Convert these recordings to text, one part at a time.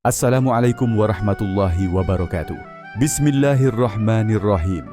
Assalamualaikum warahmatullahi wabarakatuh. Bismillahirrahmanirrahim.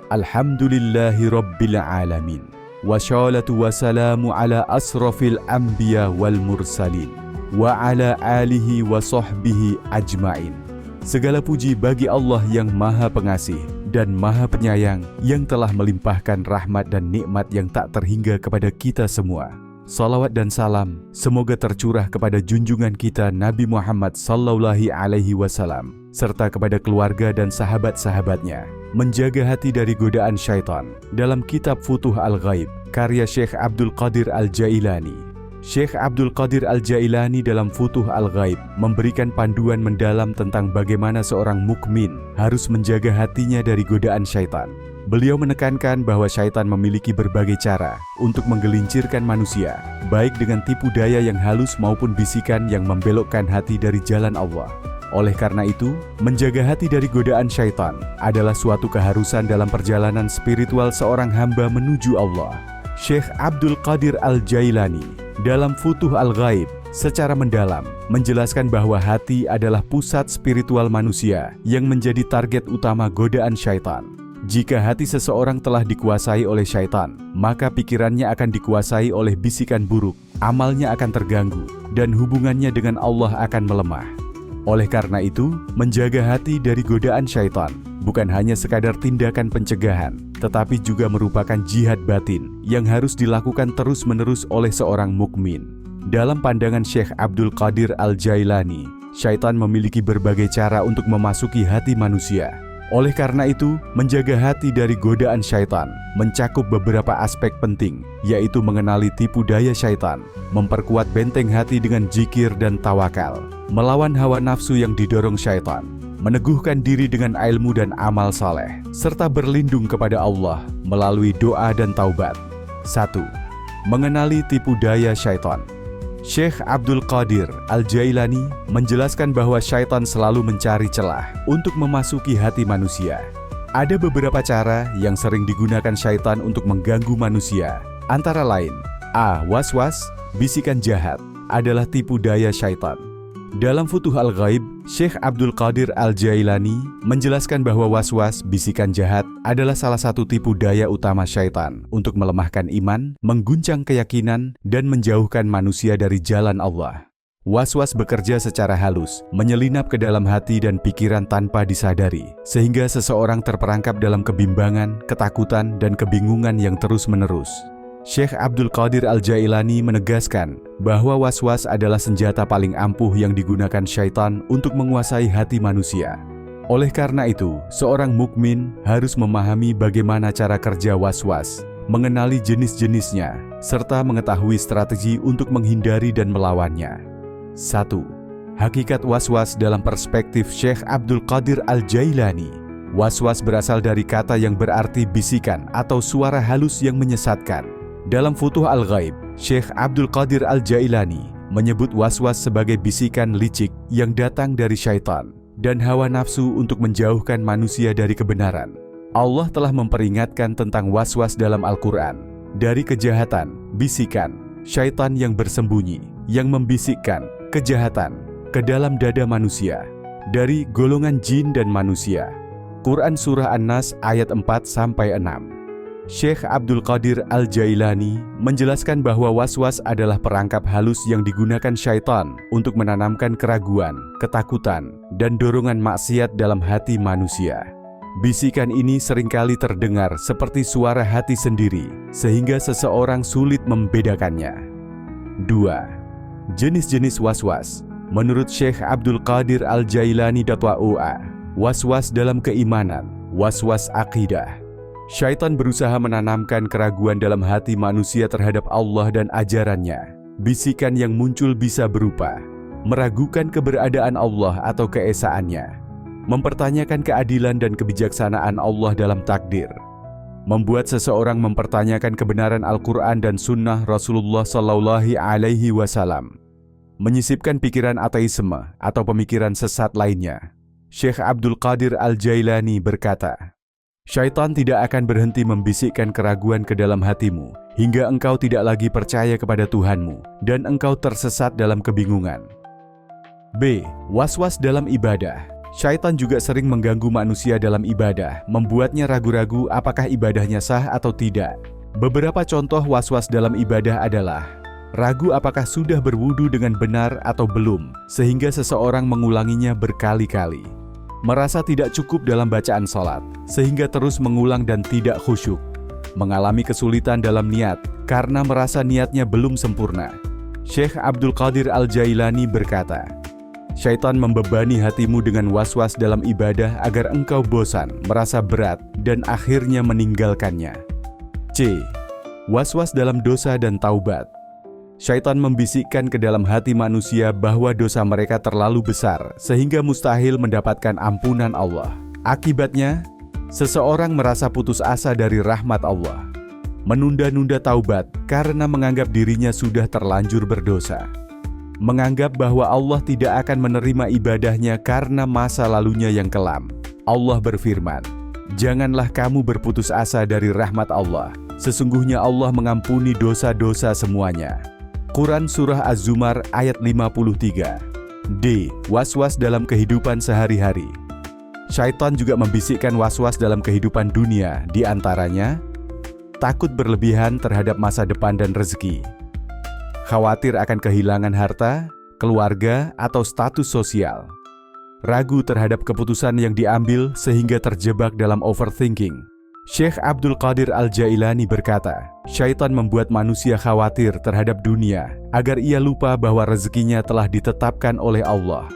Alhamdulillahi rabbil alamin. Wassalatu wassalamu ala asrafil anbiya wal mursalin wa ala alihi wa sahbihi ajmain. Segala puji bagi Allah yang Maha Pengasih dan Maha Penyayang, yang telah melimpahkan rahmat dan nikmat yang tak terhingga kepada kita semua. Salawat dan salam semoga tercurah kepada junjungan kita Nabi Muhammad sallallahu alaihi wasallam serta kepada keluarga dan sahabat-sahabatnya. Menjaga hati dari godaan syaitan. Dalam kitab Futuh Al-Ghaib karya Syekh Abdul Qadir Al-Jailani, Syekh Abdul Qadir Al-Jailani dalam Futuh Al-Ghaib memberikan panduan mendalam tentang bagaimana seorang mukmin harus menjaga hatinya dari godaan syaitan. Beliau menekankan bahwa syaitan memiliki berbagai cara untuk menggelincirkan manusia, baik dengan tipu daya yang halus maupun bisikan yang membelokkan hati dari jalan Allah. Oleh karena itu, menjaga hati dari godaan syaitan adalah suatu keharusan dalam perjalanan spiritual seorang hamba menuju Allah. Syekh Abdul Qadir Al-Jailani dalam Futuh Al-Ghaib secara mendalam menjelaskan bahwa hati adalah pusat spiritual manusia yang menjadi target utama godaan syaitan. Jika hati seseorang telah dikuasai oleh syaitan, maka pikirannya akan dikuasai oleh bisikan buruk, amalnya akan terganggu, dan hubungannya dengan Allah akan melemah. Oleh karena itu, menjaga hati dari godaan syaitan bukan hanya sekadar tindakan pencegahan, tetapi juga merupakan jihad batin yang harus dilakukan terus-menerus oleh seorang mukmin. Dalam pandangan Syekh Abdul Qadir Al-Jailani, syaitan memiliki berbagai cara untuk memasuki hati manusia. Oleh karena itu, menjaga hati dari godaan syaitan mencakup beberapa aspek penting, yaitu mengenali tipu daya syaitan, memperkuat benteng hati dengan zikir dan tawakal, melawan hawa nafsu yang didorong syaitan, meneguhkan diri dengan ilmu dan amal saleh, serta berlindung kepada Allah melalui doa dan taubat. 1. Mengenali tipu daya syaitan. Syekh Abdul Qadir Al-Jailani menjelaskan bahwa syaitan selalu mencari celah untuk memasuki hati manusia. Ada beberapa cara yang sering digunakan syaitan untuk mengganggu manusia. Antara lain, A. Was-was, bisikan jahat, adalah tipu daya syaitan. Dalam Futuh Al-Ghaib, Syekh Abdul Qadir Al-Jailani menjelaskan bahwa was-was, bisikan jahat, adalah salah satu tipu daya utama syaitan untuk melemahkan iman, mengguncang keyakinan, dan menjauhkan manusia dari jalan Allah. Was-was bekerja secara halus, menyelinap ke dalam hati dan pikiran tanpa disadari, sehingga seseorang terperangkap dalam kebimbangan, ketakutan, dan kebingungan yang terus-menerus. Syekh Abdul Qadir Al-Jailani menegaskan bahwa was-was adalah senjata paling ampuh yang digunakan syaitan untuk menguasai hati manusia. Oleh karena itu, seorang mukmin harus memahami bagaimana cara kerja was-was, mengenali jenis-jenisnya, serta mengetahui strategi untuk menghindari dan melawannya. 1. Hakikat was-was dalam perspektif Syekh Abdul Qadir Al-Jailani. Was-was berasal dari kata yang berarti bisikan atau suara halus yang menyesatkan. Dalam Futuh Al-Ghaib, Syekh Abdul Qadir Al-Jailani menyebut was-was sebagai bisikan licik yang datang dari syaitan dan hawa nafsu untuk menjauhkan manusia dari kebenaran. Allah telah memperingatkan tentang was-was dalam Al-Quran, dari kejahatan, bisikan, syaitan yang bersembunyi, yang membisikkan kejahatan ke dalam dada manusia, dari golongan jin dan manusia. Quran Surah An-Nas ayat 4-6. Syekh Abdul Qadir Al-Jailani menjelaskan bahwa was-was adalah perangkap halus yang digunakan syaitan untuk menanamkan keraguan, ketakutan, dan dorongan maksiat dalam hati manusia. Bisikan ini seringkali terdengar seperti suara hati sendiri, sehingga seseorang sulit membedakannya. 2. Jenis-jenis was-was. Menurut Syekh Abdul Qadir Al-Jailani Datwa'u'a, was-was dalam keimanan, was-was akidah. Syaitan berusaha menanamkan keraguan dalam hati manusia terhadap Allah dan ajarannya. Bisikan yang muncul bisa berupa meragukan keberadaan Allah atau keesaannya, mempertanyakan keadilan dan kebijaksanaan Allah dalam takdir, membuat seseorang mempertanyakan kebenaran Al-Quran dan Sunnah Rasulullah Sallallahu Alaihi Wasallam, menyisipkan pikiran ateisme atau pemikiran sesat lainnya. Syekh Abdul Qadir Al-Jailani berkata, syaitan tidak akan berhenti membisikkan keraguan ke dalam hatimu hingga engkau tidak lagi percaya kepada Tuhanmu dan engkau tersesat dalam kebingungan. B. Was-was dalam ibadah. Syaitan juga sering mengganggu manusia dalam ibadah, membuatnya ragu-ragu apakah ibadahnya sah atau tidak. Beberapa contoh was-was dalam ibadah adalah ragu apakah sudah berwudu dengan benar atau belum, sehingga seseorang mengulanginya berkali-kali. Merasa tidak cukup dalam bacaan sholat, sehingga terus mengulang dan tidak khusyuk. Mengalami kesulitan dalam niat, karena merasa niatnya belum sempurna. Syekh Abdul Qadir Al-Jailani berkata, syaitan membebani hatimu dengan was-was dalam ibadah agar engkau bosan, merasa berat, dan akhirnya meninggalkannya. C. Was-was dalam dosa dan taubat. Syaitan membisikkan ke dalam hati manusia bahwa dosa mereka terlalu besar, sehingga mustahil mendapatkan ampunan Allah. Akibatnya, seseorang merasa putus asa dari rahmat Allah, menunda-nunda taubat karena menganggap dirinya sudah terlanjur berdosa, menganggap bahwa Allah tidak akan menerima ibadahnya karena masa lalunya yang kelam. Allah berfirman, janganlah kamu berputus asa dari rahmat Allah, sesungguhnya Allah mengampuni dosa-dosa semuanya. Quran Surah Az-Zumar ayat 53. D. Was-was dalam kehidupan sehari-hari. Syaitan juga membisikkan was-was dalam kehidupan dunia, di antaranya takut berlebihan terhadap masa depan dan rezeki, khawatir akan kehilangan harta, keluarga, atau status sosial, ragu terhadap keputusan yang diambil sehingga terjebak dalam overthinking. Syekh Abdul Qadir Al-Jailani berkata, syaitan membuat manusia khawatir terhadap dunia agar ia lupa bahwa rezekinya telah ditetapkan oleh Allah.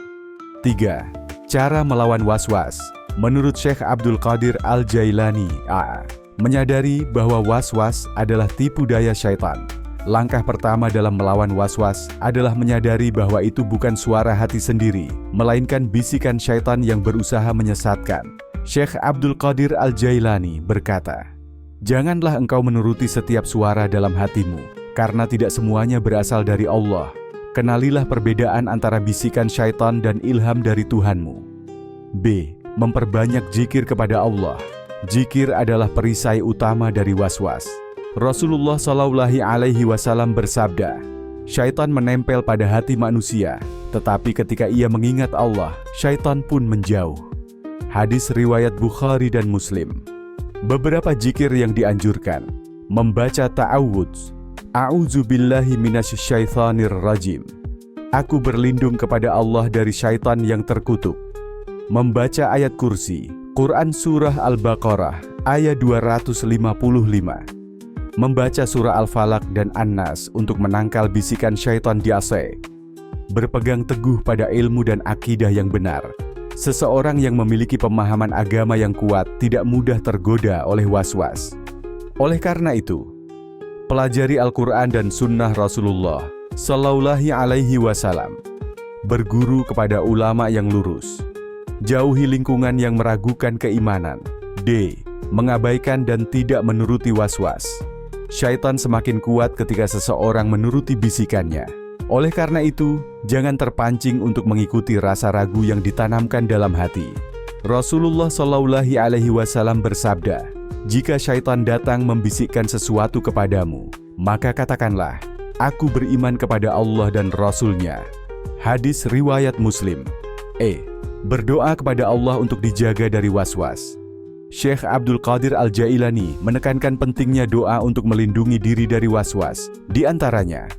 3. Cara melawan was-was. Menurut Syekh Abdul Qadir Al-Jailani, menyadari bahwa was-was adalah tipu daya syaitan. Langkah pertama dalam melawan was-was adalah menyadari bahwa itu bukan suara hati sendiri, melainkan bisikan syaitan yang berusaha menyesatkan. Syekh Abdul Qadir Al-Jailani berkata, janganlah engkau menuruti setiap suara dalam hatimu, karena tidak semuanya berasal dari Allah. Kenalilah perbedaan antara bisikan syaitan dan ilham dari Tuhanmu. B. Memperbanyak zikir kepada Allah. Zikir adalah perisai utama dari was-was. Rasulullah SAW bersabda, syaitan menempel pada hati manusia, tetapi ketika ia mengingat Allah, syaitan pun menjauh. Hadis riwayat Bukhari dan Muslim. Beberapa zikir yang dianjurkan: membaca ta'awudz, a'udzubillahi minasyaitonir rajim, aku berlindung kepada Allah dari syaitan yang terkutuk. Membaca ayat kursi, Quran Surah Al-Baqarah ayat 255. Membaca surah Al-Falaq dan An-Nas untuk menangkal bisikan syaitan di AC. Berpegang teguh pada ilmu dan akidah yang benar. Seseorang yang memiliki pemahaman agama yang kuat tidak mudah tergoda oleh was-was. Oleh karena itu, pelajari Al-Quran dan Sunnah Rasulullah Sallallahu Alaihi Wasallam. Berguru kepada ulama yang lurus. Jauhi lingkungan yang meragukan keimanan. D. Mengabaikan dan tidak menuruti was-was. Syaitan semakin kuat ketika seseorang menuruti bisikannya. Oleh karena itu, jangan terpancing untuk mengikuti rasa ragu yang ditanamkan dalam hati. Rasulullah Shallallahu Alaihi Wasallam bersabda, jika syaitan datang membisikkan sesuatu kepadamu, maka katakanlah, aku beriman kepada Allah dan Rasul-Nya. Hadis riwayat Muslim. Berdoa kepada Allah untuk dijaga dari was-was. Syekh Abdul Qadir Al-Jailani menekankan pentingnya doa untuk melindungi diri dari was-was. Di antaranya,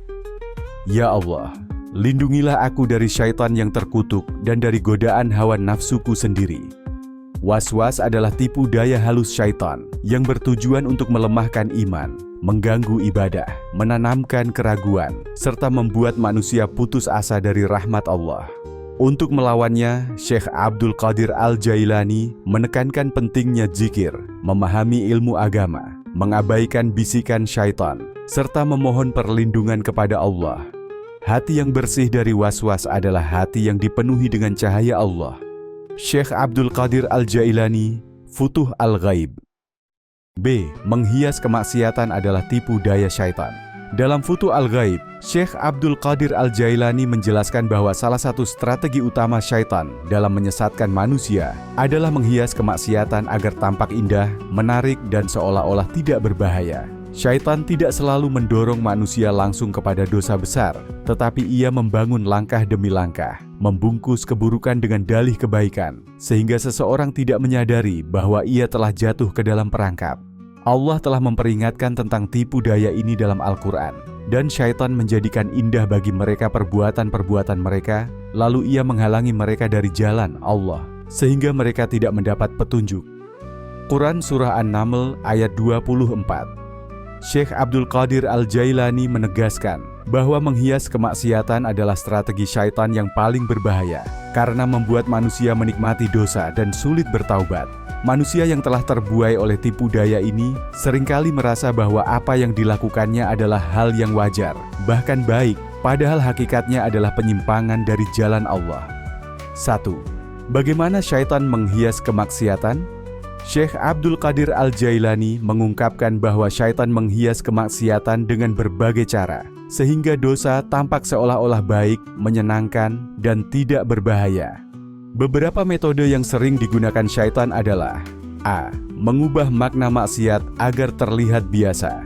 ya Allah, lindungilah aku dari syaitan yang terkutuk dan dari godaan hawa nafsuku sendiri. Was-was adalah tipu daya halus syaitan yang bertujuan untuk melemahkan iman, mengganggu ibadah, menanamkan keraguan, serta membuat manusia putus asa dari rahmat Allah. Untuk melawannya, Syekh Abdul Qadir Al-Jailani menekankan pentingnya zikir, memahami ilmu agama, mengabaikan bisikan syaitan, serta memohon perlindungan kepada Allah. Hati yang bersih dari was-was adalah hati yang dipenuhi dengan cahaya Allah. Syekh Abdul Qadir Al-Jailani, Futuh Al-Ghaib. B. Menghias kemaksiatan adalah tipu daya syaitan. Dalam Futuh Al-Ghaib, Syekh Abdul Qadir Al-Jailani menjelaskan bahwa salah satu strategi utama syaitan dalam menyesatkan manusia adalah menghias kemaksiatan agar tampak indah, menarik, dan seolah-olah tidak berbahaya. Syaitan tidak selalu mendorong manusia langsung kepada dosa besar, tetapi ia membangun langkah demi langkah, membungkus keburukan dengan dalih kebaikan, sehingga seseorang tidak menyadari bahwa ia telah jatuh ke dalam perangkap. Allah telah memperingatkan tentang tipu daya ini dalam Al-Quran, dan syaitan menjadikan indah bagi mereka perbuatan-perbuatan mereka, lalu ia menghalangi mereka dari jalan Allah, sehingga mereka tidak mendapat petunjuk. Quran Surah An-Naml ayat 24. Syekh Abdul Qadir Al-Jailani menegaskan bahwa menghias kemaksiatan adalah strategi syaitan yang paling berbahaya karena membuat manusia menikmati dosa dan sulit bertaubat. Manusia yang telah terbuai oleh tipu daya ini seringkali merasa bahwa apa yang dilakukannya adalah hal yang wajar, bahkan baik, padahal hakikatnya adalah penyimpangan dari jalan Allah. 1. Bagaimana syaitan menghias kemaksiatan? Syekh Abdul Qadir Al-Jailani mengungkapkan bahwa syaitan menghias kemaksiatan dengan berbagai cara, sehingga dosa tampak seolah-olah baik, menyenangkan, dan tidak berbahaya. Beberapa metode yang sering digunakan syaitan adalah A. Mengubah makna maksiat agar terlihat biasa.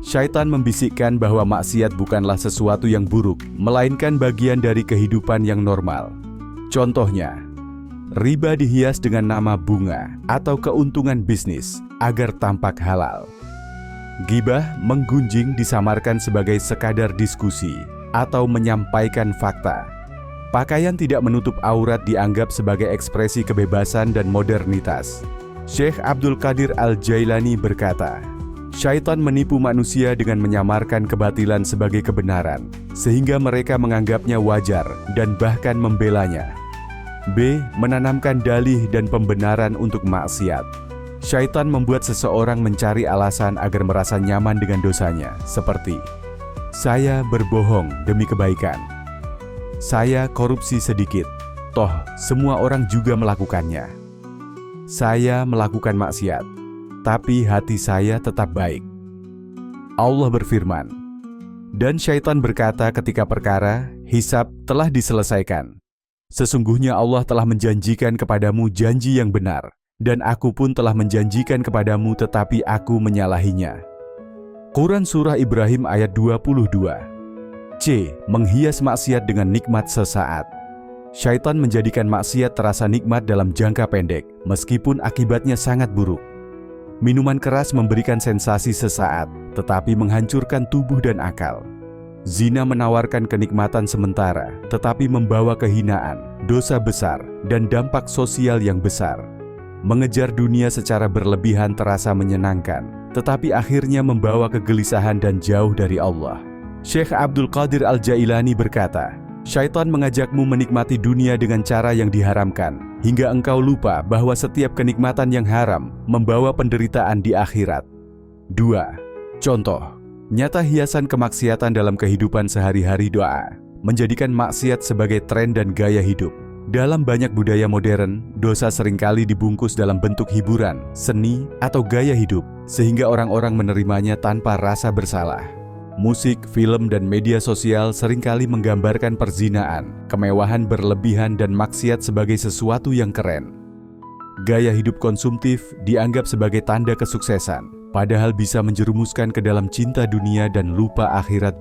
Syaitan membisikkan bahwa maksiat bukanlah sesuatu yang buruk, melainkan bagian dari kehidupan yang normal. Contohnya, riba dihias dengan nama bunga atau keuntungan bisnis agar tampak halal. Gibah menggunjing disamarkan sebagai sekadar diskusi atau menyampaikan fakta. Pakaian tidak menutup aurat dianggap sebagai ekspresi kebebasan dan modernitas. Syekh Abdul Qadir Al-Jailani berkata, syaitan menipu manusia dengan menyamarkan kebatilan sebagai kebenaran, sehingga mereka menganggapnya wajar dan bahkan membelanya. B. Menanamkan dalih dan pembenaran untuk maksiat. Syaitan membuat seseorang mencari alasan agar merasa nyaman dengan dosanya, seperti saya berbohong demi kebaikan, saya korupsi sedikit, toh semua orang juga melakukannya, saya melakukan maksiat, tapi hati saya tetap baik. Allah berfirman, dan syaitan berkata ketika perkara hisab telah diselesaikan, sesungguhnya Allah telah menjanjikan kepadamu janji yang benar, dan aku pun telah menjanjikan kepadamu tetapi aku menyalahinya. Quran Surah Ibrahim ayat 22. C. Menghias maksiat dengan nikmat sesaat. Syaitan menjadikan maksiat terasa nikmat dalam jangka pendek, meskipun akibatnya sangat buruk. Minuman keras memberikan sensasi sesaat, tetapi menghancurkan tubuh dan akal. Zina menawarkan kenikmatan sementara, tetapi membawa kehinaan, dosa besar, dan dampak sosial yang besar. Mengejar dunia secara berlebihan terasa menyenangkan, tetapi akhirnya membawa kegelisahan dan jauh dari Allah. Syekh Abdul Qadir Al-Jailani berkata, syaitan mengajakmu menikmati dunia dengan cara yang diharamkan, hingga engkau lupa bahwa setiap kenikmatan yang haram membawa penderitaan di akhirat. 2. Contoh nyata hiasan kemaksiatan dalam kehidupan sehari-hari. Doa menjadikan maksiat sebagai tren dan gaya hidup. Dalam banyak budaya modern, dosa seringkali dibungkus dalam bentuk hiburan, seni, atau gaya hidup, sehingga orang-orang menerimanya tanpa rasa bersalah. Musik, film, dan media sosial seringkali menggambarkan perzinaan, kemewahan berlebihan, dan maksiat sebagai sesuatu yang keren. Gaya hidup konsumtif dianggap sebagai tanda kesuksesan, padahal bisa menjerumuskan ke dalam cinta dunia dan lupa akhirat.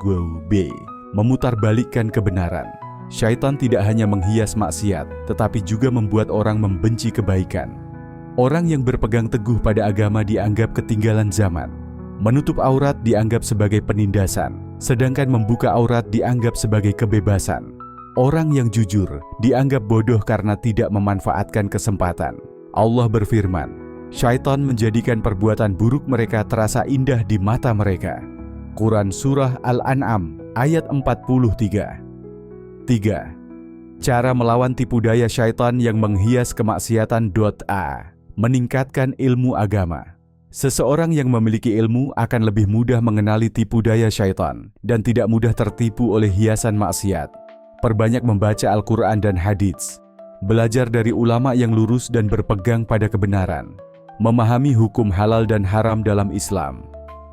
B. Memutarbalikkan kebenaran. Syaitan tidak hanya menghias maksiat, tetapi juga membuat orang membenci kebaikan. Orang yang berpegang teguh pada agama dianggap ketinggalan zaman. Menutup aurat dianggap sebagai penindasan, sedangkan membuka aurat dianggap sebagai kebebasan. Orang yang jujur dianggap bodoh karena tidak memanfaatkan kesempatan. Allah berfirman, syaitan menjadikan perbuatan buruk mereka terasa indah di mata mereka. Quran Surah Al-An'am ayat 43. 3. Cara melawan tipu daya syaitan yang menghias kemaksiatan. A. Meningkatkan ilmu agama. Seseorang yang memiliki ilmu akan lebih mudah mengenali tipu daya syaitan dan tidak mudah tertipu oleh hiasan maksiat. Perbanyak membaca Al-Quran dan hadits. Belajar dari ulama yang lurus dan berpegang pada kebenaran. Memahami hukum halal dan haram dalam Islam.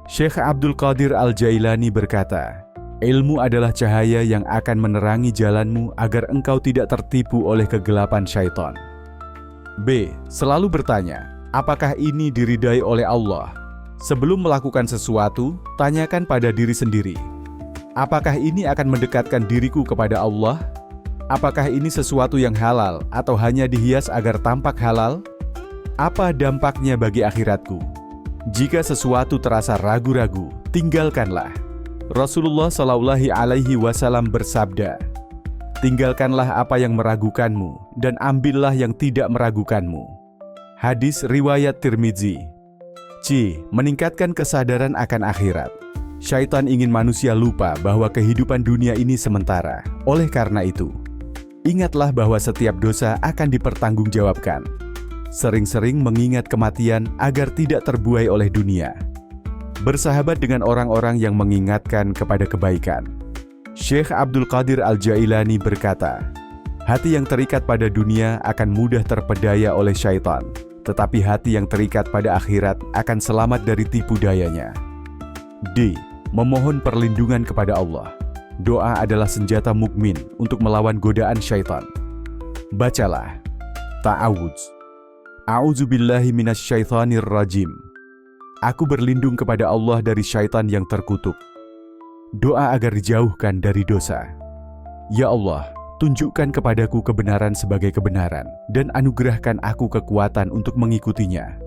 Syekh Abdul Qadir Al-Jailani berkata, ilmu adalah cahaya yang akan menerangi jalanmu agar engkau tidak tertipu oleh kegelapan syaitan. B. Selalu bertanya, apakah ini diridai oleh Allah? Sebelum melakukan sesuatu, tanyakan pada diri sendiri, apakah ini akan mendekatkan diriku kepada Allah? Apakah ini sesuatu yang halal atau hanya dihias agar tampak halal? Apa dampaknya bagi akhiratku? Jika sesuatu terasa ragu-ragu, tinggalkanlah. Rasulullah Shallallahu Alaihi Wasallam bersabda, tinggalkanlah apa yang meragukanmu dan ambillah yang tidak meragukanmu. Hadis riwayat Tirmidzi. C. Meningkatkan kesadaran akan akhirat. Syaitan ingin manusia lupa bahwa kehidupan dunia ini sementara. Oleh karena itu, ingatlah bahwa setiap dosa akan dipertanggungjawabkan. Sering-sering mengingat kematian agar tidak terbuai oleh dunia. Bersahabat dengan orang-orang yang mengingatkan kepada kebaikan. Syekh Abdul Qadir Al-Jailani berkata, hati yang terikat pada dunia akan mudah terpedaya oleh syaitan, tetapi hati yang terikat pada akhirat akan selamat dari tipu dayanya. D. Memohon perlindungan kepada Allah. Doa adalah senjata mukmin untuk melawan godaan syaitan. Bacalah ta'awudz. A'udzubillahi minasyaitonir rajim. Aku berlindung kepada Allah dari syaitan yang terkutuk. Doa agar dijauhkan dari dosa. Ya Allah, tunjukkan kepadaku kebenaran sebagai kebenaran dan anugerahkan aku kekuatan untuk mengikutinya.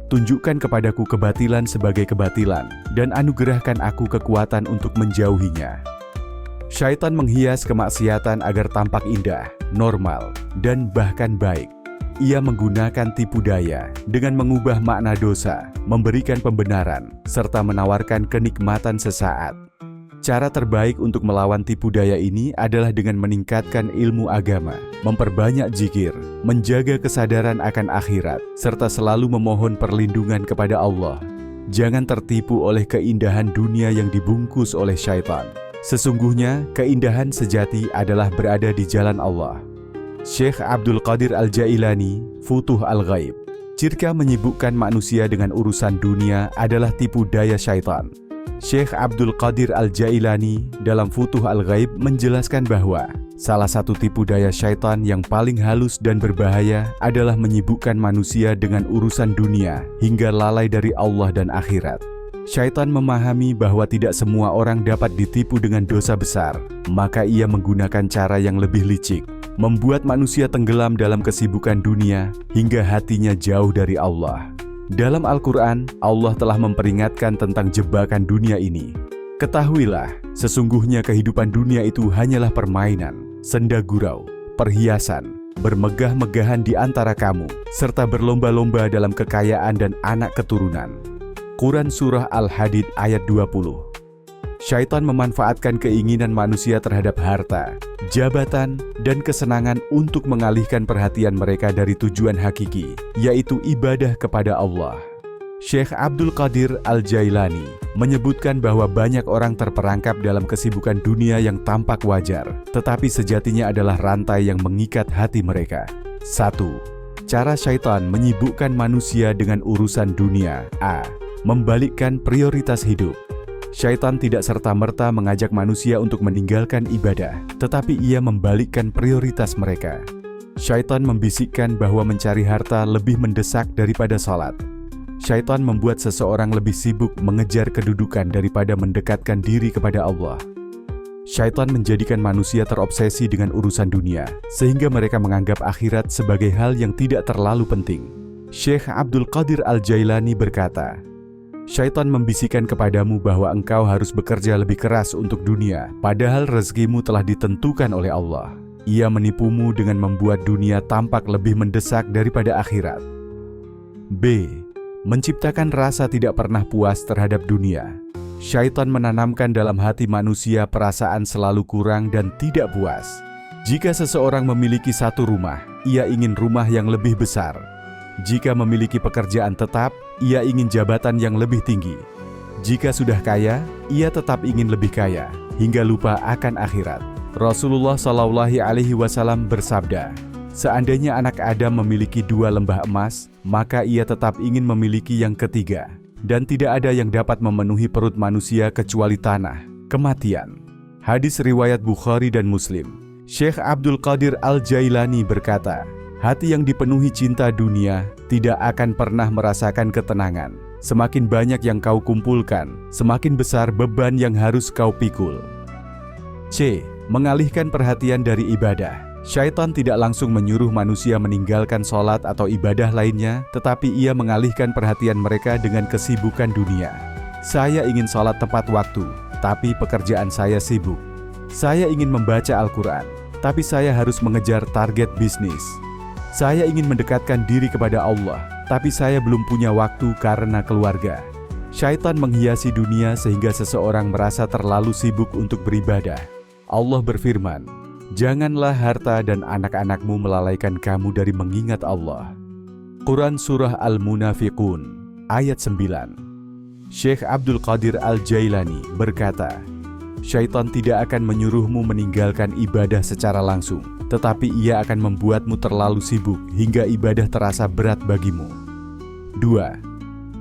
Tunjukkan kepadaku kebatilan sebagai kebatilan dan anugerahkan aku kekuatan untuk menjauhinya. Syaitan menghias kemaksiatan agar tampak indah, normal, dan bahkan baik. Ia menggunakan tipu daya dengan mengubah makna dosa, memberikan pembenaran, serta menawarkan kenikmatan sesaat. Cara terbaik untuk melawan tipu daya ini adalah dengan meningkatkan ilmu agama, memperbanyak zikir, menjaga kesadaran akan akhirat, serta selalu memohon perlindungan kepada Allah. Jangan tertipu oleh keindahan dunia yang dibungkus oleh syaitan. Sesungguhnya, keindahan sejati adalah berada di jalan Allah. Syekh Abdul Qadir Al-Jailani, Futuh Al-Ghaib. Jika menyibukkan manusia dengan urusan dunia adalah tipu daya syaitan. Syekh Abdul Qadir Al-Jailani dalam Futuh Al-Ghaib menjelaskan bahwa salah satu tipu daya syaitan yang paling halus dan berbahaya adalah menyibukkan manusia dengan urusan dunia hingga lalai dari Allah dan akhirat. Syaitan memahami bahwa tidak semua orang dapat ditipu dengan dosa besar, maka ia menggunakan cara yang lebih licik, membuat manusia tenggelam dalam kesibukan dunia hingga hatinya jauh dari Allah. Dalam Al-Quran, Allah telah memperingatkan tentang jebakan dunia ini. Ketahuilah, sesungguhnya kehidupan dunia itu hanyalah permainan, senda gurau, perhiasan, bermegah-megahan di antara kamu, serta berlomba-lomba dalam kekayaan dan anak keturunan. Quran Surah Al-Hadid ayat 20. Syaitan memanfaatkan keinginan manusia terhadap harta, jabatan, dan kesenangan untuk mengalihkan perhatian mereka dari tujuan hakiki, yaitu ibadah kepada Allah. Syekh Abdul Qadir Al-Jailani menyebutkan bahwa banyak orang terperangkap dalam kesibukan dunia yang tampak wajar, tetapi sejatinya adalah rantai yang mengikat hati mereka. 1. Cara syaitan menyibukkan manusia dengan urusan dunia. A. Membalikkan prioritas hidup. Syaitan tidak serta-merta mengajak manusia untuk meninggalkan ibadah, tetapi ia membalikkan prioritas mereka. Syaitan membisikkan bahwa mencari harta lebih mendesak daripada salat. Syaitan membuat seseorang lebih sibuk mengejar kedudukan daripada mendekatkan diri kepada Allah. Syaitan menjadikan manusia terobsesi dengan urusan dunia, sehingga mereka menganggap akhirat sebagai hal yang tidak terlalu penting. Syekh Abdul Qadir Al-Jailani berkata, syaitan membisikkan kepadamu bahwa engkau harus bekerja lebih keras untuk dunia, padahal rezekimu telah ditentukan oleh Allah. Ia menipumu dengan membuat dunia tampak lebih mendesak daripada akhirat. B. Menciptakan rasa tidak pernah puas terhadap dunia. Syaitan menanamkan dalam hati manusia perasaan selalu kurang dan tidak puas. Jika seseorang memiliki satu rumah, ia ingin rumah yang lebih besar. Jika memiliki pekerjaan tetap, ia ingin jabatan yang lebih tinggi. Jika sudah kaya, ia tetap ingin lebih kaya, hingga lupa akan akhirat. Rasulullah Shallallahu Alaihi Wasallam bersabda, seandainya anak Adam memiliki 2 lembah emas, maka ia tetap ingin memiliki yang ketiga. Dan tidak ada yang dapat memenuhi perut manusia kecuali tanah, kematian. Hadis riwayat Bukhari dan Muslim. Syekh Abdul Qadir Al-Jailani berkata, hati yang dipenuhi cinta dunia tidak akan pernah merasakan ketenangan. Semakin banyak yang kau kumpulkan, semakin besar beban yang harus kau pikul. C. Mengalihkan perhatian dari ibadah. Syaitan tidak langsung menyuruh manusia meninggalkan sholat atau ibadah lainnya, tetapi ia mengalihkan perhatian mereka dengan kesibukan dunia. Saya ingin sholat tepat waktu, tapi pekerjaan saya sibuk. Saya ingin membaca Al-Quran, tapi saya harus mengejar target bisnis. Saya ingin mendekatkan diri kepada Allah, tapi saya belum punya waktu karena keluarga. Syaitan menghiasi dunia sehingga seseorang merasa terlalu sibuk untuk beribadah. Allah berfirman, "Janganlah harta dan anak-anakmu melalaikan kamu dari mengingat Allah." Quran Surah Al-Munafiqun, ayat 9. Syekh Abdul Qadir Al-Jailani berkata, "Syaitan tidak akan menyuruhmu meninggalkan ibadah secara langsung, tetapi ia akan membuatmu terlalu sibuk hingga ibadah terasa berat bagimu." 2.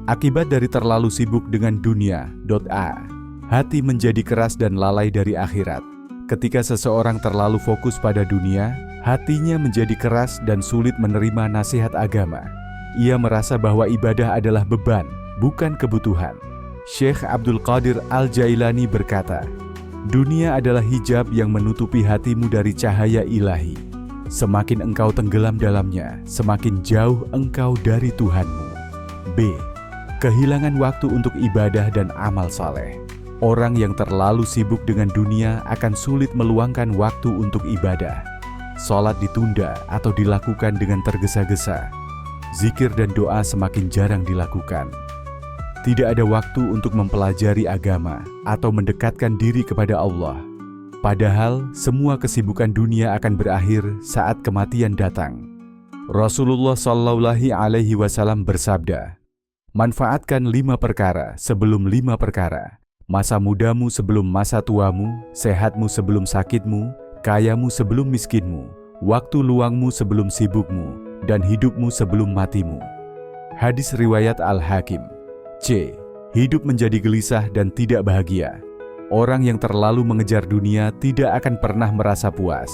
Akibat dari terlalu sibuk dengan dunia. A. Hati menjadi keras dan lalai dari akhirat. Ketika seseorang terlalu fokus pada dunia, hatinya menjadi keras dan sulit menerima nasihat agama. Ia merasa bahwa ibadah adalah beban, bukan kebutuhan. Syekh Abdul Qadir Al-Jailani berkata, "Dunia adalah hijab yang menutupi hatimu dari cahaya ilahi. Semakin engkau tenggelam dalamnya, semakin jauh engkau dari Tuhanmu." B. Kehilangan waktu untuk ibadah dan amal saleh. Orang yang terlalu sibuk dengan dunia akan sulit meluangkan waktu untuk ibadah. Sholat ditunda atau dilakukan dengan tergesa-gesa. Zikir dan doa semakin jarang dilakukan. Tidak ada waktu untuk mempelajari agama atau mendekatkan diri kepada Allah. Padahal semua kesibukan dunia akan berakhir saat kematian datang. Rasulullah SAW bersabda, "Manfaatkan 5 perkara sebelum 5 perkara. Masa mudamu sebelum masa tuamu, sehatmu sebelum sakitmu, kayamu sebelum miskinmu, waktu luangmu sebelum sibukmu, dan hidupmu sebelum matimu." Hadis riwayat Al-Hakim. C. Hidup menjadi gelisah dan tidak bahagia. Orang yang terlalu mengejar dunia tidak akan pernah merasa puas.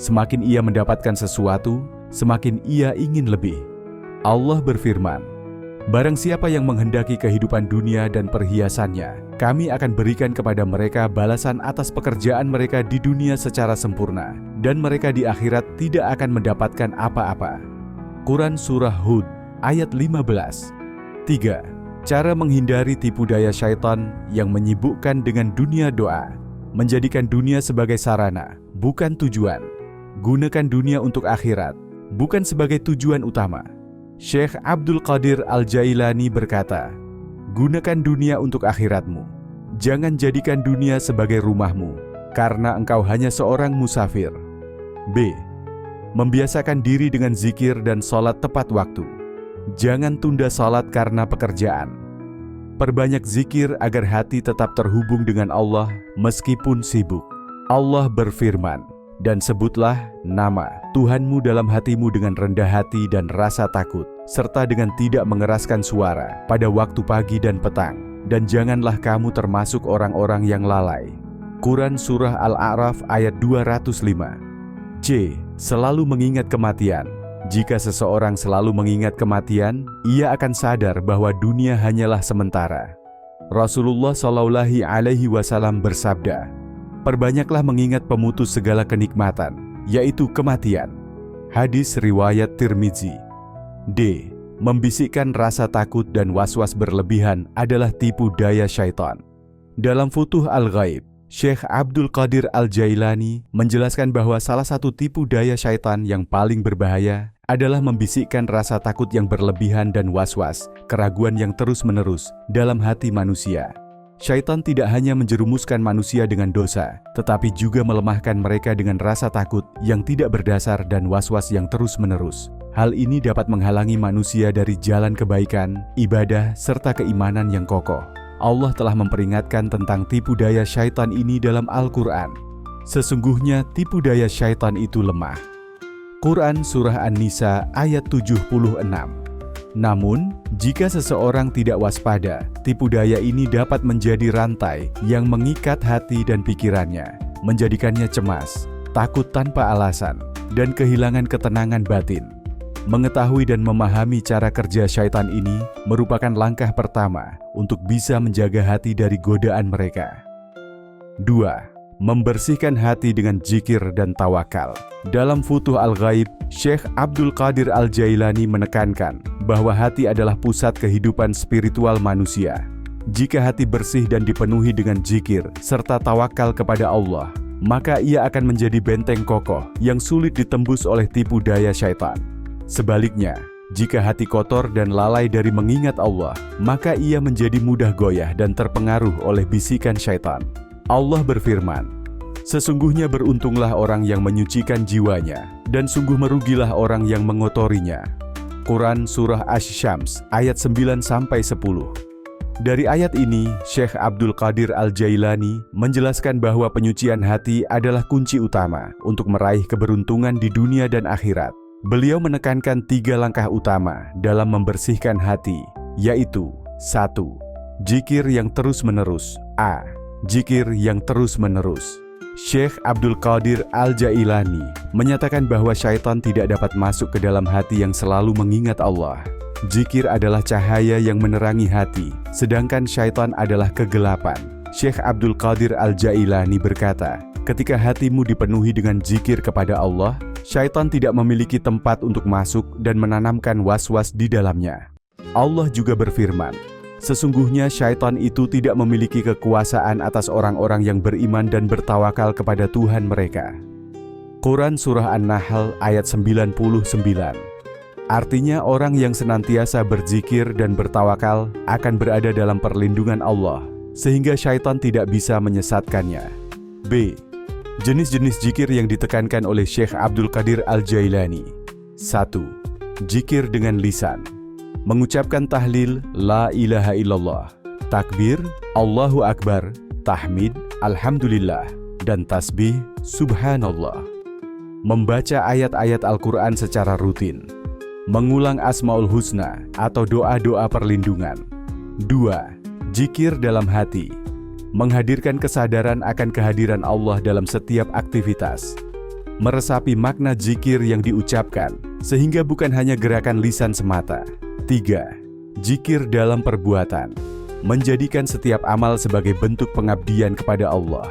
Semakin ia mendapatkan sesuatu, semakin ia ingin lebih. Allah berfirman, "Barang siapa yang menghendaki kehidupan dunia dan perhiasannya, kami akan berikan kepada mereka balasan atas pekerjaan mereka di dunia secara sempurna, dan mereka di akhirat tidak akan mendapatkan apa-apa." Quran Surah Hud, ayat 15. 3. Cara menghindari tipu daya syaitan yang menyibukkan dengan dunia. Doa. Menjadikan dunia sebagai sarana, bukan tujuan. Gunakan dunia untuk akhirat, bukan sebagai tujuan utama. Syekh Abdul Qadir Al-Jailani berkata, "Gunakan dunia untuk akhiratmu. Jangan jadikan dunia sebagai rumahmu, karena engkau hanya seorang musafir." B. Membiasakan diri dengan zikir dan sholat tepat waktu. Jangan tunda sholat karena pekerjaan. Perbanyak zikir agar hati tetap terhubung dengan Allah meskipun sibuk. Allah berfirman, "Dan sebutlah nama Tuhanmu dalam hatimu dengan rendah hati dan rasa takut, serta dengan tidak mengeraskan suara pada waktu pagi dan petang, dan janganlah kamu termasuk orang-orang yang lalai." Quran Surah Al-A'raf ayat 205. C. Selalu mengingat kematian. Jika seseorang selalu mengingat kematian, ia akan sadar bahwa dunia hanyalah sementara. Rasulullah SAW bersabda, "Perbanyaklah mengingat pemutus segala kenikmatan, yaitu kematian." Hadis riwayat Tirmizi. D. Membisikkan rasa takut dan was-was berlebihan adalah tipu daya syaitan. Dalam Futuh Al-Ghaib, Syekh Abdul Qadir Al-Jailani menjelaskan bahwa salah satu tipu daya syaitan yang paling berbahaya adalah membisikkan rasa takut yang berlebihan dan was-was, keraguan yang terus-menerus dalam hati manusia. Syaitan tidak hanya menjerumuskan manusia dengan dosa, tetapi juga melemahkan mereka dengan rasa takut yang tidak berdasar dan was-was yang terus-menerus. Hal ini dapat menghalangi manusia dari jalan kebaikan, ibadah, serta keimanan yang kokoh. Allah telah memperingatkan tentang tipu daya syaitan ini dalam Al-Quran. Sesungguhnya tipu daya syaitan itu lemah. Quran Surah An-Nisa ayat 76. Namun, jika seseorang tidak waspada, tipu daya ini dapat menjadi rantai yang mengikat hati dan pikirannya, menjadikannya cemas, takut tanpa alasan, dan kehilangan ketenangan batin. Mengetahui dan memahami cara kerja syaitan ini merupakan langkah pertama untuk bisa menjaga hati dari godaan mereka. 2. Membersihkan hati dengan zikir dan tawakal. Dalam Futuh Al-Ghaib, Syekh Abdul Qadir Al-Jailani menekankan bahwa hati adalah pusat kehidupan spiritual manusia. Jika hati bersih dan dipenuhi dengan zikir serta tawakal kepada Allah, maka ia akan menjadi benteng kokoh yang sulit ditembus oleh tipu daya syaitan. Sebaliknya, jika hati kotor dan lalai dari mengingat Allah, maka ia menjadi mudah goyah dan terpengaruh oleh bisikan syaitan. Allah berfirman, "Sesungguhnya beruntunglah orang yang menyucikan jiwanya, dan sungguh merugilah orang yang mengotorinya." Quran Surah Asy-Syams ayat 9-10. Dari ayat ini, Syekh Abdul Qadir Al-Jailani menjelaskan bahwa penyucian hati adalah kunci utama untuk meraih keberuntungan di dunia dan akhirat. Beliau menekankan 3 langkah utama dalam membersihkan hati, yaitu 1. Zikir yang terus-menerus. A. Zikir yang terus-menerus. Syekh Abdul Qadir Al-Jailani menyatakan bahwa syaitan tidak dapat masuk ke dalam hati yang selalu mengingat Allah. Zikir adalah cahaya yang menerangi hati, sedangkan syaitan adalah kegelapan. Syekh Abdul Qadir Al-Jailani berkata, ketika hatimu dipenuhi dengan zikir kepada Allah, syaitan tidak memiliki tempat untuk masuk dan menanamkan was-was di dalamnya. Allah juga berfirman, sesungguhnya syaitan itu tidak memiliki kekuasaan atas orang-orang yang beriman dan bertawakal kepada Tuhan mereka. Quran Surah An-Nahl ayat 99. Artinya orang yang senantiasa berzikir dan bertawakal akan berada dalam perlindungan Allah, sehingga syaitan tidak bisa menyesatkannya. B. Jenis-jenis zikir yang ditekankan oleh Syekh Abdul Qadir Al-Jailani. 1. Zikir dengan lisan. Mengucapkan tahlil, la ilaha illallah, takbir, Allahu Akbar, tahmid, alhamdulillah, dan tasbih, subhanallah. Membaca ayat-ayat Al-Quran secara rutin. Mengulang Asmaul Husna atau doa-doa perlindungan. 2. Zikir dalam hati. Menghadirkan kesadaran akan kehadiran Allah dalam setiap aktivitas. Meresapi makna zikir yang diucapkan, sehingga bukan hanya gerakan lisan semata. 3. Zikir dalam perbuatan. Menjadikan setiap amal sebagai bentuk pengabdian kepada Allah.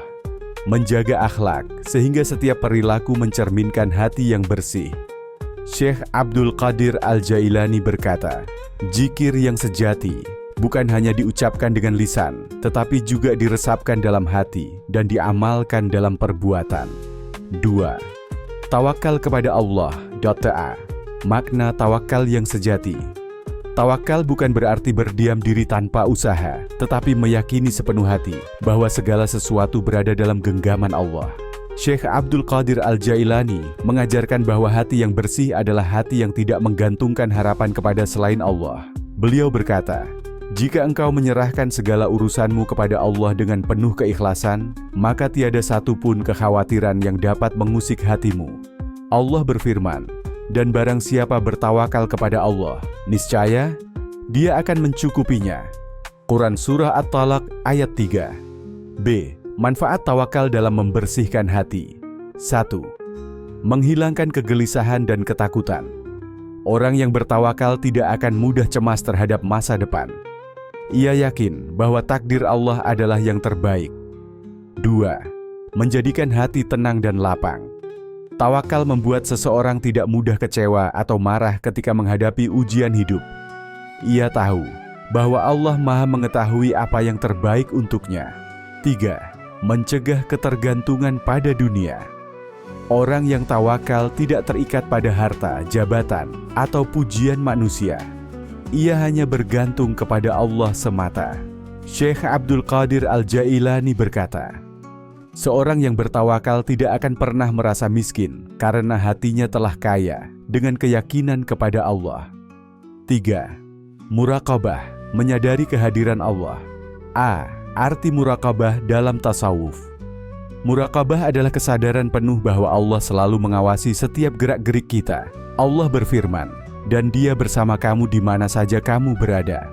Menjaga akhlak, sehingga setiap perilaku mencerminkan hati yang bersih. Syekh Abdul Qadir Al-Jailani berkata, zikir yang sejati bukan hanya diucapkan dengan lisan, tetapi juga diresapkan dalam hati dan diamalkan dalam perbuatan. 2. Tawakal kepada Allah. Makna tawakal yang sejati. Tawakal bukan berarti berdiam diri tanpa usaha, tetapi meyakini sepenuh hati bahwa segala sesuatu berada dalam genggaman Allah. Syekh Abdul Qadir Al-Jailani mengajarkan bahwa hati yang bersih adalah hati yang tidak menggantungkan harapan kepada selain Allah. Beliau berkata, jika engkau menyerahkan segala urusanmu kepada Allah dengan penuh keikhlasan, maka tiada satu pun kekhawatiran yang dapat mengusik hatimu. Allah berfirman, dan barang siapa bertawakal kepada Allah, niscaya Dia akan mencukupinya. Quran Surah At-Talaq ayat 3. B. Manfaat tawakal dalam membersihkan hati. 1. Menghilangkan kegelisahan dan ketakutan. Orang yang bertawakal tidak akan mudah cemas terhadap masa depan. Ia yakin bahwa takdir Allah adalah yang terbaik. 2. Menjadikan hati tenang dan lapang. Tawakal membuat seseorang tidak mudah kecewa atau marah ketika menghadapi ujian hidup. Ia tahu bahwa Allah Maha mengetahui apa yang terbaik untuknya. 3. Mencegah ketergantungan pada dunia. Orang yang tawakal tidak terikat pada harta, jabatan, atau pujian manusia. Ia hanya bergantung kepada Allah semata. Syekh Abdul Qadir Al-Jailani berkata, seorang yang bertawakal tidak akan pernah merasa miskin karena hatinya telah kaya dengan keyakinan kepada Allah. 3. Muraqabah, menyadari kehadiran Allah. A. Arti muraqabah dalam tasawuf. Muraqabah adalah kesadaran penuh bahwa Allah selalu mengawasi setiap gerak-gerik kita. Allah berfirman, dan Dia bersama kamu di mana saja kamu berada.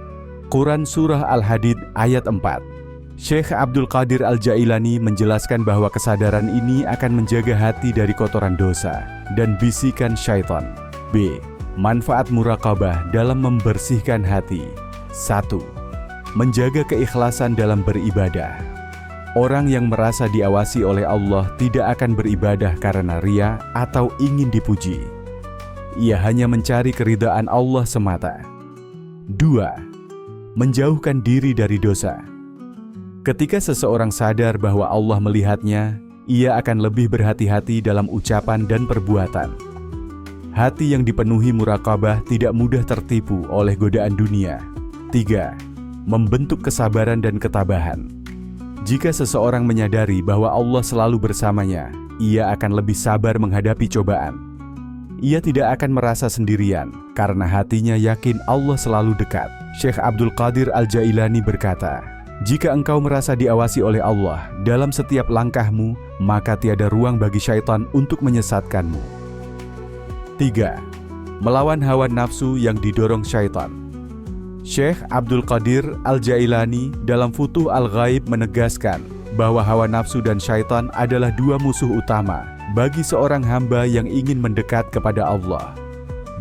Quran Surah Al-Hadid ayat 4. Syekh Abdul Qadir Al-Jailani menjelaskan bahwa kesadaran ini akan menjaga hati dari kotoran dosa dan bisikan syaitan. B. Manfaat muraqabah dalam membersihkan hati. 1. Menjaga keikhlasan dalam beribadah. Orang yang merasa diawasi oleh Allah tidak akan beribadah karena ria atau ingin dipuji. Ia hanya mencari keridhaan Allah semata. 2. Menjauhkan diri dari dosa. Ketika seseorang sadar bahwa Allah melihatnya, ia akan lebih berhati-hati dalam ucapan dan perbuatan. Hati yang dipenuhi muraqabah tidak mudah tertipu oleh godaan dunia. 3. Membentuk kesabaran dan ketabahan. Jika seseorang menyadari bahwa Allah selalu bersamanya, ia akan lebih sabar menghadapi cobaan. Ia tidak akan merasa sendirian, karena hatinya yakin Allah selalu dekat. Syekh Abdul Qadir Al-Jailani berkata, "Jika engkau merasa diawasi oleh Allah dalam setiap langkahmu, maka tiada ruang bagi syaitan untuk menyesatkanmu." 3. Melawan hawa nafsu yang didorong syaitan. Syekh Abdul Qadir Al-Jailani dalam Futuh Al-Ghaib menegaskan bahwa hawa nafsu dan syaitan adalah dua musuh utama bagi seorang hamba yang ingin mendekat kepada Allah.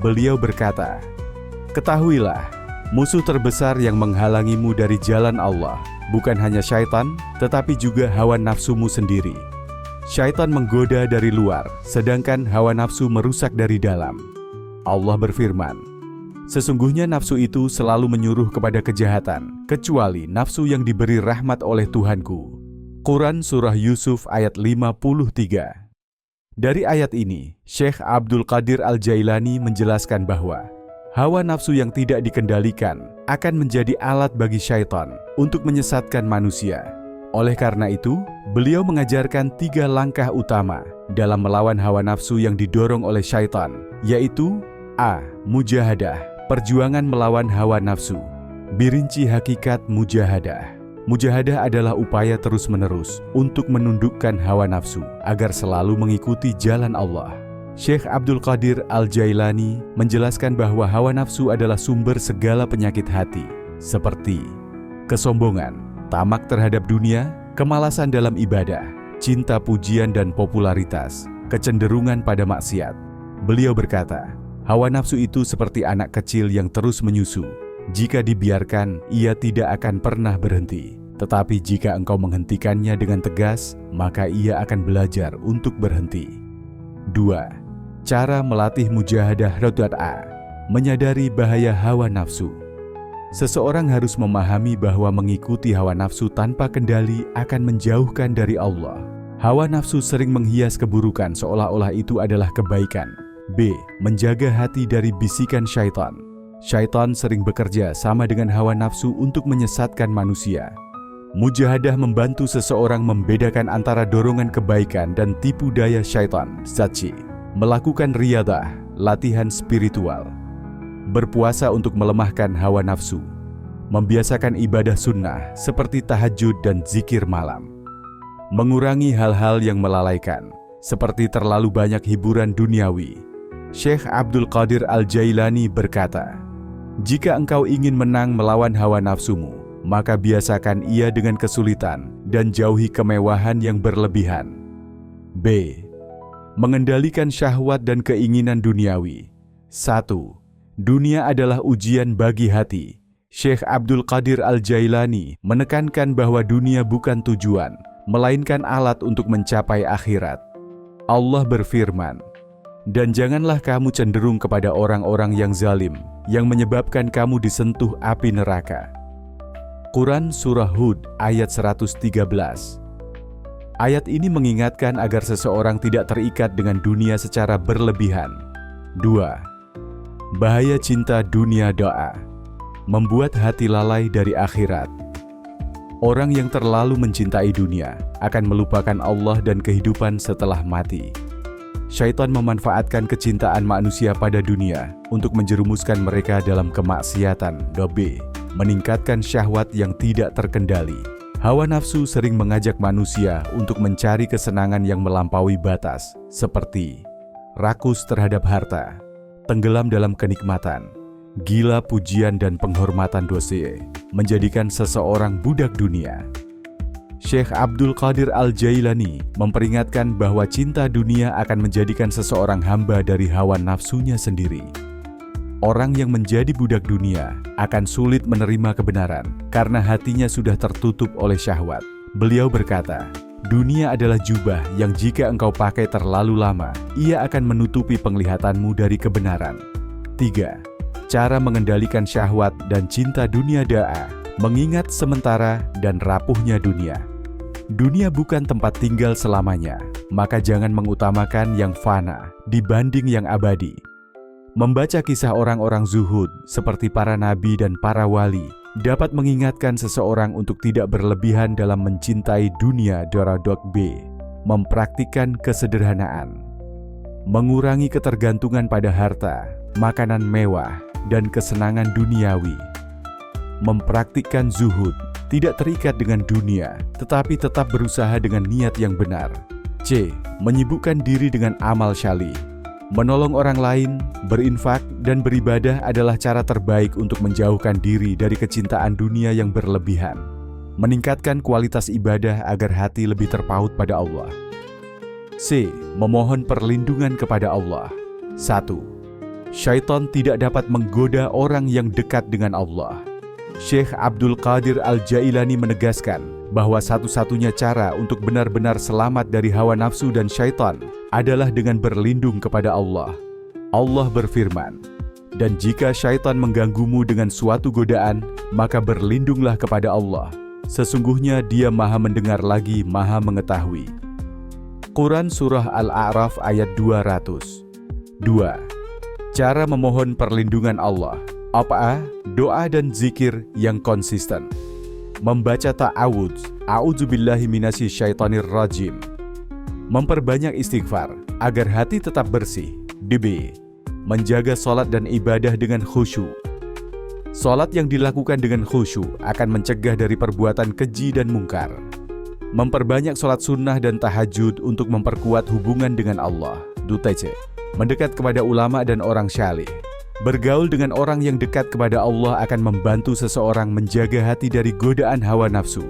Beliau berkata, "Ketahuilah, musuh terbesar yang menghalangimu dari jalan Allah bukan hanya syaitan, tetapi juga hawa nafsumu sendiri. Syaitan menggoda dari luar, sedangkan hawa nafsu merusak dari dalam." Allah berfirman, "Sesungguhnya nafsu itu selalu menyuruh kepada kejahatan, kecuali nafsu yang diberi rahmat oleh Tuhanku." Quran Surah Yusuf ayat 53. Dari ayat ini, Syekh Abdul Qadir Al-Jailani menjelaskan bahwa hawa nafsu yang tidak dikendalikan akan menjadi alat bagi syaitan untuk menyesatkan manusia. Oleh karena itu, beliau mengajarkan 3 langkah utama dalam melawan hawa nafsu yang didorong oleh syaitan, yaitu A. Mujahadah, perjuangan melawan hawa nafsu. Birinci hakikat mujahadah. Mujahadah adalah upaya terus-menerus untuk menundukkan hawa nafsu agar selalu mengikuti jalan Allah. Syekh Abdul Qadir Al-Jailani menjelaskan bahwa hawa nafsu adalah sumber segala penyakit hati, seperti kesombongan, tamak terhadap dunia, kemalasan dalam ibadah, cinta pujian dan popularitas, kecenderungan pada maksiat. Beliau berkata, hawa nafsu itu seperti anak kecil yang terus menyusu. Jika dibiarkan, ia tidak akan pernah berhenti. Tetapi jika engkau menghentikannya dengan tegas, maka ia akan belajar untuk berhenti. 2. Cara melatih mujahadah. A. Menyadari bahaya hawa nafsu. Seseorang harus memahami bahwa mengikuti hawa nafsu tanpa kendali akan menjauhkan dari Allah. Hawa nafsu sering menghias keburukan seolah-olah itu adalah kebaikan. B. Menjaga hati dari bisikan syaitan. Syaitan sering bekerja sama dengan hawa nafsu untuk menyesatkan manusia. Mujahadah membantu seseorang membedakan antara dorongan kebaikan dan tipu daya syaitan. C. Melakukan riyadah, latihan spiritual. Berpuasa untuk melemahkan hawa nafsu. Membiasakan ibadah sunnah seperti tahajud dan zikir malam. Mengurangi hal-hal yang melalaikan, seperti terlalu banyak hiburan duniawi. Syekh Abdul Qadir Al-Jailani berkata, "Jika engkau ingin menang melawan hawa nafsumu, maka biasakan ia dengan kesulitan dan jauhi kemewahan yang berlebihan." B. Mengendalikan syahwat dan keinginan duniawi. 1. Dunia adalah ujian bagi hati. Syekh Abdul Qadir Al-Jailani menekankan bahwa dunia bukan tujuan, melainkan alat untuk mencapai akhirat. Allah berfirman, "Dan janganlah kamu cenderung kepada orang-orang yang zalim, yang menyebabkan kamu disentuh api neraka." Quran Surah Hud ayat 113. Ayat ini mengingatkan agar seseorang tidak terikat dengan dunia secara berlebihan. 2. Bahaya cinta dunia. Doa membuat hati lalai dari akhirat. Orang yang terlalu mencintai dunia akan melupakan Allah dan kehidupan setelah mati. Syaitan memanfaatkan kecintaan manusia pada dunia untuk menjerumuskan mereka dalam kemaksiatan. B. Meningkatkan syahwat yang tidak terkendali. Hawa nafsu sering mengajak manusia untuk mencari kesenangan yang melampaui batas, seperti rakus terhadap harta, tenggelam dalam kenikmatan, gila pujian dan penghormatan dosa, menjadikan seseorang budak dunia. Syekh Abdul Qadir Al-Jailani memperingatkan bahwa cinta dunia akan menjadikan seseorang hamba dari hawa nafsunya sendiri. Orang yang menjadi budak dunia akan sulit menerima kebenaran karena hatinya sudah tertutup oleh syahwat. Beliau berkata, dunia adalah jubah yang jika engkau pakai terlalu lama, ia akan menutupi penglihatanmu dari kebenaran. 3. Cara mengendalikan syahwat dan cinta dunia da'a, mengingat sementara dan rapuhnya dunia. Dunia bukan tempat tinggal selamanya, maka jangan mengutamakan yang fana dibanding yang abadi. Membaca kisah orang-orang zuhud seperti para nabi dan para wali dapat mengingatkan seseorang untuk tidak berlebihan dalam mencintai dunia. B. Mempraktikkan kesederhanaan. Mengurangi ketergantungan pada harta, makanan mewah, dan kesenangan duniawi. Mempraktikkan zuhud, tidak terikat dengan dunia, tetapi tetap berusaha dengan niat yang benar. C. Menyibukkan diri dengan amal syalih. Menolong orang lain, berinfak, dan beribadah adalah cara terbaik untuk menjauhkan diri dari kecintaan dunia yang berlebihan. Meningkatkan kualitas ibadah agar hati lebih terpaut pada Allah. C. Memohon perlindungan kepada Allah. 1. Syaitan tidak dapat menggoda orang yang dekat dengan Allah. Syekh Abdul Qadir Al-Jailani menegaskan bahwa satu-satunya cara untuk benar-benar selamat dari hawa nafsu dan syaitan adalah dengan berlindung kepada Allah. Allah berfirman, "Dan jika syaitan mengganggumu dengan suatu godaan, maka berlindunglah kepada Allah. Sesungguhnya Dia Maha Mendengar lagi Maha Mengetahui." Quran Surah Al-A'raf ayat 200. 2. Cara memohon perlindungan Allah. Apa? Doa dan zikir yang konsisten. Membaca ta'awudz, a'udzubillahi minasyaitonir rajim. Memperbanyak istighfar agar hati tetap bersih. DB. Menjaga sholat dan ibadah dengan khusyuk. Sholat yang dilakukan dengan khusyuk akan mencegah dari perbuatan keji dan mungkar. Memperbanyak sholat sunnah dan tahajud untuk memperkuat hubungan dengan Allah. DTC. Mendekat kepada ulama dan orang syalih. Bergaul dengan orang yang dekat kepada Allah akan membantu seseorang menjaga hati dari godaan hawa nafsu.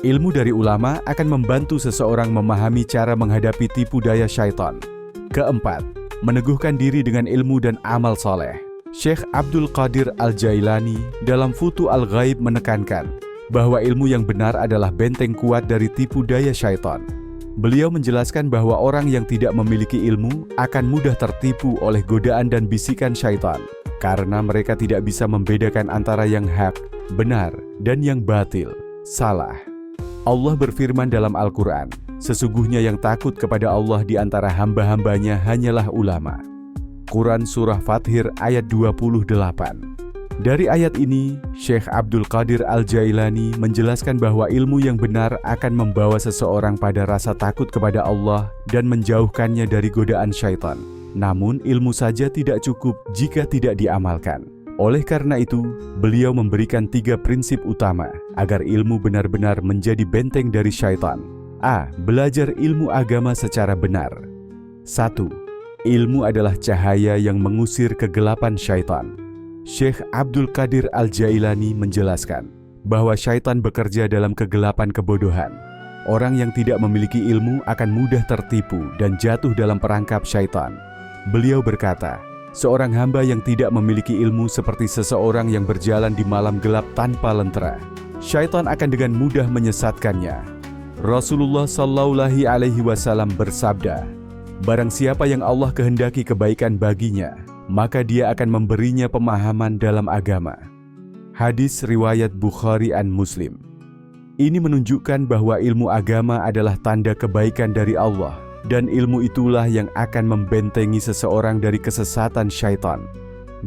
Ilmu dari ulama akan membantu seseorang memahami cara menghadapi tipu daya syaitan. Keempat, meneguhkan diri dengan ilmu dan amal soleh. Syekh Abdul Qadir Al-Jailani dalam Futu Al-Ghaib menekankan bahwa ilmu yang benar adalah benteng kuat dari tipu daya syaitan. Beliau menjelaskan bahwa orang yang tidak memiliki ilmu akan mudah tertipu oleh godaan dan bisikan syaitan, karena mereka tidak bisa membedakan antara yang hak, benar, dan yang batil, salah. Allah berfirman dalam Al-Quran, sesungguhnya yang takut kepada Allah di antara hamba-hambanya hanyalah ulama. Quran Surah Fathir ayat 28. Dari ayat ini, Syekh Abdul Qadir Al-Jailani menjelaskan bahwa ilmu yang benar akan membawa seseorang pada rasa takut kepada Allah dan menjauhkannya dari godaan syaitan. Namun, ilmu saja tidak cukup jika tidak diamalkan. Oleh karena itu, beliau memberikan 3 prinsip utama agar ilmu benar-benar menjadi benteng dari syaitan. A. Belajar ilmu agama secara benar. 1. Ilmu adalah cahaya yang mengusir kegelapan syaitan. Syekh Abdul Qadir Al-Jailani menjelaskan bahwa syaitan bekerja dalam kegelapan kebodohan. Orang yang tidak memiliki ilmu akan mudah tertipu dan jatuh dalam perangkap syaitan. Beliau berkata, seorang hamba yang tidak memiliki ilmu seperti seseorang yang berjalan di malam gelap tanpa lentera. Syaitan akan dengan mudah menyesatkannya. Rasulullah Shallallahu Alaihi Wasallam bersabda, barang siapa yang Allah kehendaki kebaikan baginya, maka Dia akan memberinya pemahaman dalam agama. Hadis riwayat Bukhari dan Muslim. Ini menunjukkan bahwa ilmu agama adalah tanda kebaikan dari Allah, dan ilmu itulah yang akan membentengi seseorang dari kesesatan syaitan.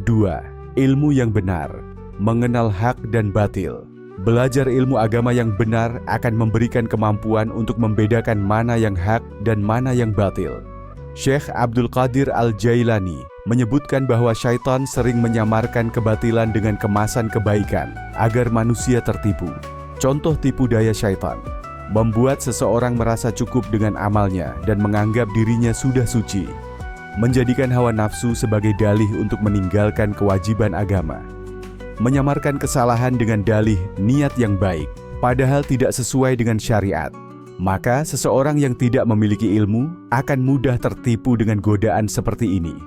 2. Ilmu yang benar, mengenal hak dan batil. Belajar ilmu agama yang benar akan memberikan kemampuan untuk membedakan mana yang hak dan mana yang batil. Syekh Abdul Qadir Al-Jailani menyebutkan bahwa syaitan sering menyamarkan kebatilan dengan kemasan kebaikan agar manusia tertipu. Contoh tipu daya syaitan, membuat seseorang merasa cukup dengan amalnya dan menganggap dirinya sudah suci, menjadikan hawa nafsu sebagai dalih untuk meninggalkan kewajiban agama, menyamarkan kesalahan dengan dalih niat yang baik, padahal tidak sesuai dengan syariat. Maka seseorang yang tidak memiliki ilmu akan mudah tertipu dengan godaan seperti ini.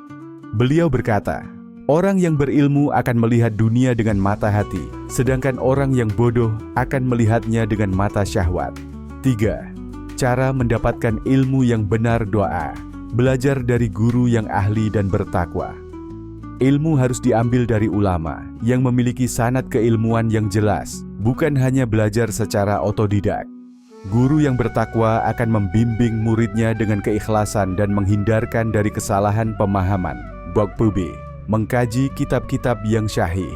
Beliau berkata, Orang yang berilmu akan melihat dunia dengan mata hati, sedangkan orang yang bodoh akan melihatnya dengan mata syahwat. 3. Cara mendapatkan ilmu yang benar. Doa. Belajar dari guru yang ahli dan bertakwa. Ilmu harus diambil dari ulama yang memiliki sanad keilmuan yang jelas, bukan hanya belajar secara otodidak. Guru yang bertakwa akan membimbing muridnya dengan keikhlasan dan menghindarkan dari kesalahan pemahaman. Bab B. Mengkaji kitab-kitab yang syahih.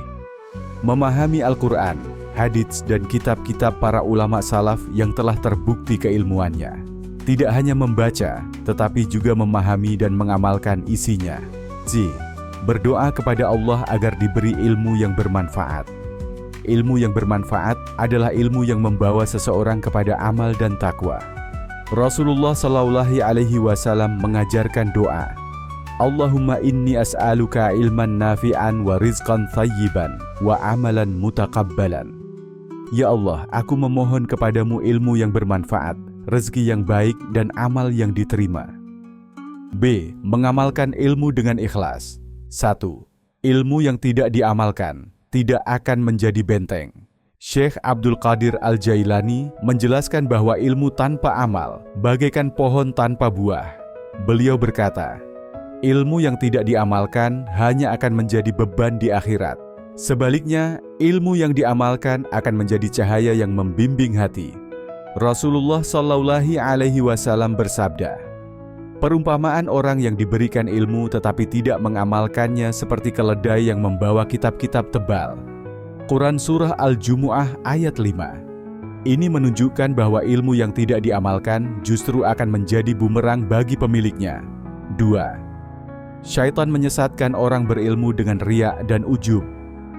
Memahami Al-Quran, hadits, dan kitab-kitab para ulama salaf yang telah terbukti keilmuannya. Tidak hanya membaca, tetapi juga memahami dan mengamalkan isinya. C. Berdoa kepada Allah agar diberi ilmu yang bermanfaat. Ilmu yang bermanfaat adalah ilmu yang membawa seseorang kepada amal dan takwa. Rasulullah SAW mengajarkan doa, Allahumma inni as'aluka ilman nafi'an wa rizqan thayyiban wa amalan mutakabbalan. Ya Allah, aku memohon kepadamu ilmu yang bermanfaat, rezeki yang baik, dan amal yang diterima. B. Mengamalkan ilmu dengan ikhlas. 1. Ilmu yang tidak diamalkan tidak akan menjadi benteng. Syekh Abdul Qadir Al-Jailani menjelaskan bahwa ilmu tanpa amal bagaikan pohon tanpa buah. Beliau berkata, ilmu yang tidak diamalkan hanya akan menjadi beban di akhirat. Sebaliknya, ilmu yang diamalkan akan menjadi cahaya yang membimbing hati. Rasulullah SAW bersabda, perumpamaan orang yang diberikan ilmu tetapi tidak mengamalkannya seperti keledai yang membawa kitab-kitab tebal. Quran Surah Al-Jumu'ah ayat 5. Ini menunjukkan bahwa ilmu yang tidak diamalkan justru akan menjadi bumerang bagi pemiliknya. 2. Syaitan menyesatkan orang berilmu dengan riya dan ujub.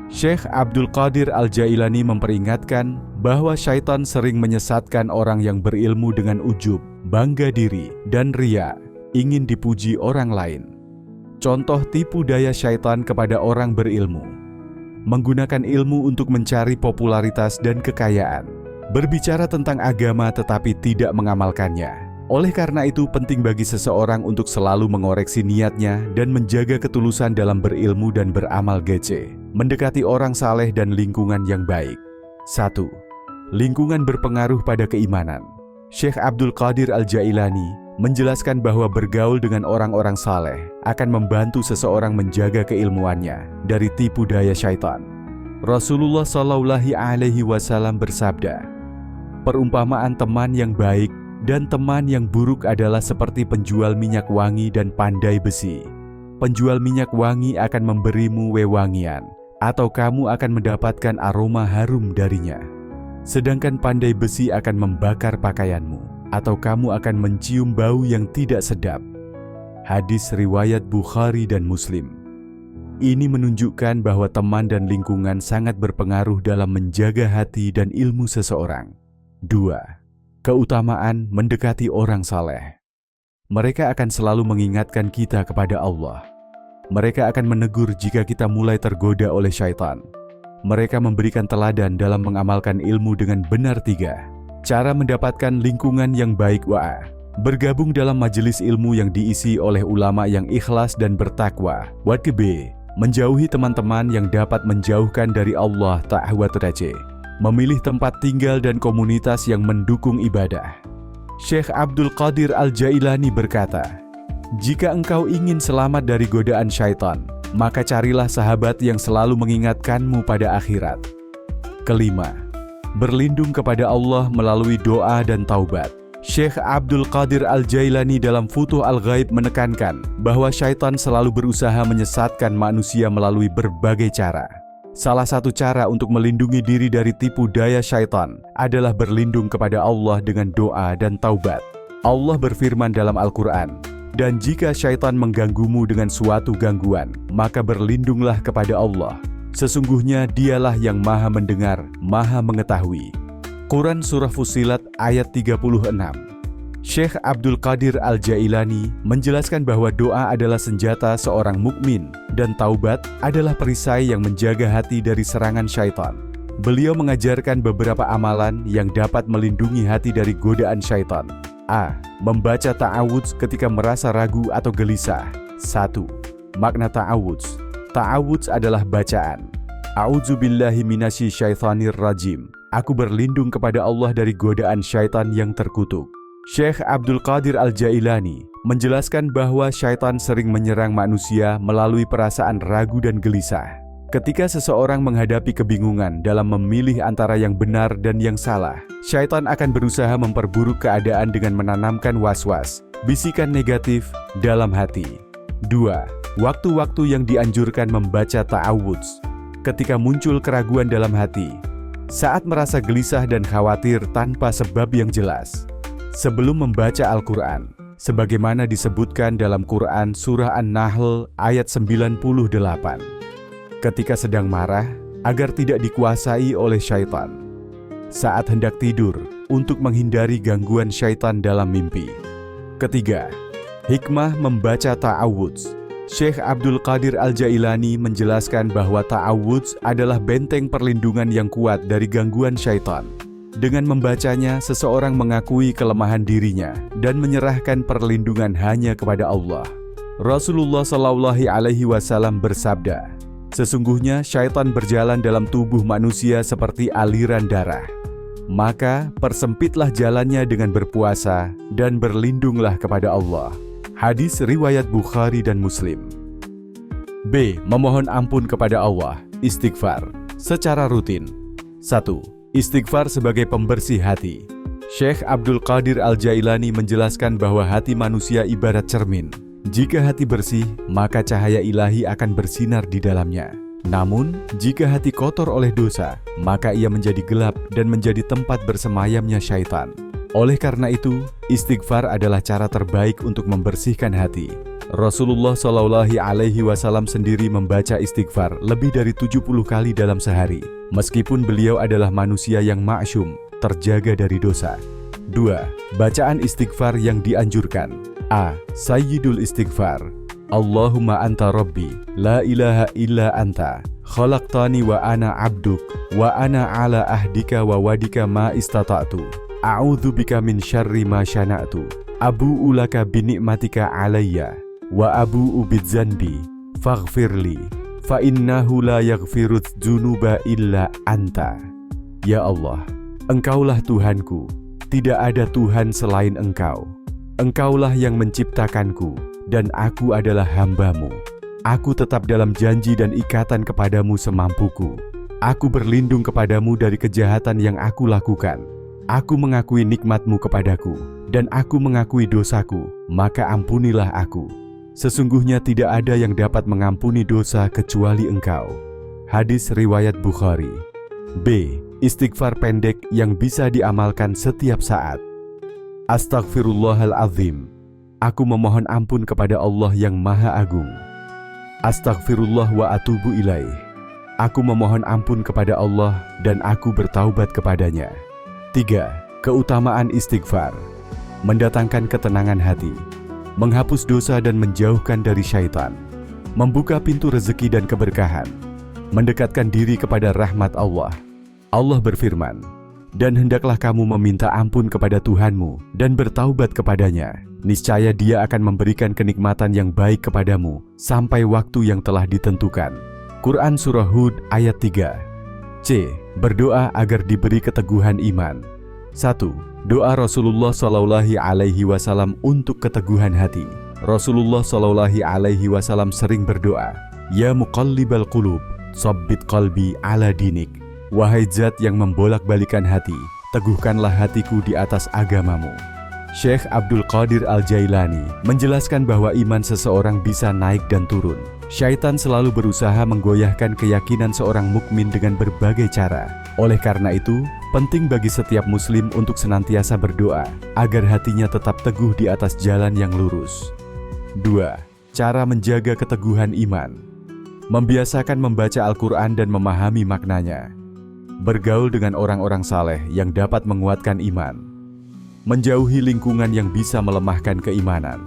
Syekh Abdul Qadir Al-Jailani memperingatkan bahwa syaitan sering menyesatkan orang yang berilmu dengan ujub, bangga diri, dan riya, ingin dipuji orang lain. Contoh tipu daya syaitan kepada orang berilmu: menggunakan ilmu untuk mencari popularitas dan kekayaan, berbicara tentang agama tetapi tidak mengamalkannya. Oleh karena itu, penting bagi seseorang untuk selalu mengoreksi niatnya dan menjaga ketulusan dalam berilmu dan beramal gece, mendekati orang saleh dan lingkungan yang baik. 1. Lingkungan berpengaruh pada keimanan. Syekh Abdul Qadir Al-Jailani menjelaskan bahwa bergaul dengan orang-orang saleh akan membantu seseorang menjaga keilmuannya dari tipu daya syaitan. Rasulullah SAW bersabda, perumpamaan teman yang baik dan teman yang buruk adalah seperti penjual minyak wangi dan pandai besi. Penjual minyak wangi akan memberimu wewangian, atau kamu akan mendapatkan aroma harum darinya. Sedangkan pandai besi akan membakar pakaianmu, atau kamu akan mencium bau yang tidak sedap. Hadis riwayat Bukhari dan Muslim. Ini menunjukkan bahwa teman dan lingkungan sangat berpengaruh dalam menjaga hati dan ilmu seseorang. 2. Keutamaan mendekati orang saleh. Mereka akan selalu mengingatkan kita kepada Allah. Mereka akan menegur jika kita mulai tergoda oleh syaitan. Mereka memberikan teladan dalam mengamalkan ilmu dengan benar. 3. Cara mendapatkan lingkungan yang baik. Bergabung dalam majelis ilmu yang diisi oleh ulama yang ikhlas dan bertakwa. B. Menjauhi teman-teman yang dapat menjauhkan dari Allah Ta'ala. Memilih tempat tinggal dan komunitas yang mendukung ibadah. Syekh Abdul Qadir Al-Jailani berkata, jika engkau ingin selamat dari godaan syaitan, maka carilah sahabat yang selalu mengingatkanmu pada akhirat. 5. Berlindung kepada Allah melalui doa dan taubat. Syekh Abdul Qadir Al-Jailani dalam Futuh Al-Ghaib menekankan bahwa syaitan selalu berusaha menyesatkan manusia melalui berbagai cara. Salah satu cara untuk melindungi diri dari tipu daya syaitan adalah berlindung kepada Allah dengan doa dan taubat. Allah berfirman dalam Al-Quran, dan jika syaitan mengganggumu dengan suatu gangguan, maka berlindunglah kepada Allah. Sesungguhnya dialah yang maha mendengar, maha mengetahui. Quran Surah Fussilat ayat 36. Syekh Abdul Qadir Al-Jailani menjelaskan bahwa doa adalah senjata seorang mukmin dan taubat adalah perisai yang menjaga hati dari serangan syaitan. Beliau mengajarkan beberapa amalan yang dapat melindungi hati dari godaan syaitan. A. Membaca ta'awudz ketika merasa ragu atau gelisah. 1. Makna ta'awudz. Ta'awudz adalah bacaan. A'udzubillahi minasyaitonir rajim. Aku berlindung kepada Allah dari godaan syaitan yang terkutuk. Syekh Abdul Qadir Al-Jailani menjelaskan bahwa syaitan sering menyerang manusia melalui perasaan ragu dan gelisah. Ketika seseorang menghadapi kebingungan dalam memilih antara yang benar dan yang salah, syaitan akan berusaha memperburuk keadaan dengan menanamkan was-was, bisikan negatif dalam hati. 2. Waktu-waktu yang dianjurkan membaca ta'awudz. Ketika muncul keraguan dalam hati, saat merasa gelisah dan khawatir tanpa sebab yang jelas, sebelum membaca Al-Quran, sebagaimana disebutkan dalam Quran Surah An-Nahl ayat 98. Ketika sedang marah, agar tidak dikuasai oleh syaitan. Saat hendak tidur, untuk menghindari gangguan syaitan dalam mimpi. Ketiga, hikmah membaca ta'awudz. Syekh Abdul Qadir Al-Jailani menjelaskan bahwa ta'awudz adalah benteng perlindungan yang kuat dari gangguan syaitan. Dengan membacanya, seseorang mengakui kelemahan dirinya dan menyerahkan perlindungan hanya kepada Allah. Rasulullah SAW bersabda, "Sesungguhnya syaitan berjalan dalam tubuh manusia seperti aliran darah. Maka persempitlah jalannya dengan berpuasa dan berlindunglah kepada Allah." Hadis riwayat Bukhari dan Muslim. B. Memohon ampun kepada Allah. Istighfar secara rutin. 1. Istighfar sebagai pembersih hati. Syekh Abdul Qadir Al-Jailani menjelaskan bahwa hati manusia ibarat cermin. Jika hati bersih, maka cahaya ilahi akan bersinar di dalamnya. Namun, jika hati kotor oleh dosa, maka ia menjadi gelap dan menjadi tempat bersemayamnya syaitan. Oleh karena itu, istighfar adalah cara terbaik untuk membersihkan hati. Rasulullah SAW sendiri membaca istighfar lebih dari 70 kali dalam sehari, meskipun beliau adalah manusia yang ma'syum, terjaga dari dosa. 2. Bacaan istighfar yang dianjurkan. A. Sayyidul istighfar. Allahumma anta rabbi, la ilaha illa anta, khalaqtani wa ana abduk, wa ana ala ahdika wa wadika ma istata'tu. A'udzubika min syarri ma syana'tu, abu'u laka binikmatika alayya, wa abu'u bidzanbi, faghfirli, fa innahu la yaghfirudz dzunuba illa anta. Ya Allah, Engkaulah Tuhanku, tidak ada Tuhan selain Engkau. Engkaulah yang menciptakanku, dan aku adalah hamba-Mu. Aku tetap dalam janji dan ikatan kepadamu semampuku. Aku berlindung kepadamu dari kejahatan yang aku lakukan. Aku mengakui nikmat-Mu kepadaku, dan aku mengakui dosaku, maka ampunilah aku. Sesungguhnya tidak ada yang dapat mengampuni dosa kecuali Engkau. Hadis riwayat Bukhari. B. Istighfar pendek yang bisa diamalkan setiap saat. Astaghfirullahaladzim. Aku memohon ampun kepada Allah yang Maha Agung. Astaghfirullah wa atubu ilaih. Aku memohon ampun kepada Allah dan aku bertaubat kepadanya. 3. Keutamaan istighfar. Mendatangkan ketenangan hati, menghapus dosa dan menjauhkan dari syaitan, membuka pintu rezeki dan keberkahan, mendekatkan diri kepada rahmat Allah. Allah berfirman, "Dan hendaklah kamu meminta ampun kepada Tuhanmu dan bertaubat kepadanya. Niscaya Dia akan memberikan kenikmatan yang baik kepadamu sampai waktu yang telah ditentukan." Quran Surah Hud ayat 3. C. Berdoa agar diberi keteguhan iman. 1. Doa Rasulullah SAW untuk keteguhan hati. Rasulullah SAW sering berdoa, "Ya muqallibal qulub, tsabbit qalbi ala dinik." Wahai zat yang membolak-balikan hati, teguhkanlah hatiku di atas agamamu. Syekh Abdul Qadir Al-Jailani menjelaskan bahwa iman seseorang bisa naik dan turun. Syaitan selalu berusaha menggoyahkan keyakinan seorang mukmin dengan berbagai cara. Oleh karena itu, penting bagi setiap muslim untuk senantiasa berdoa agar hatinya tetap teguh di atas jalan yang lurus. 2. Cara menjaga keteguhan iman. Membiasakan membaca Al-Quran dan memahami maknanya. Bergaul dengan orang-orang saleh yang dapat menguatkan iman. Menjauhi lingkungan yang bisa melemahkan keimanan.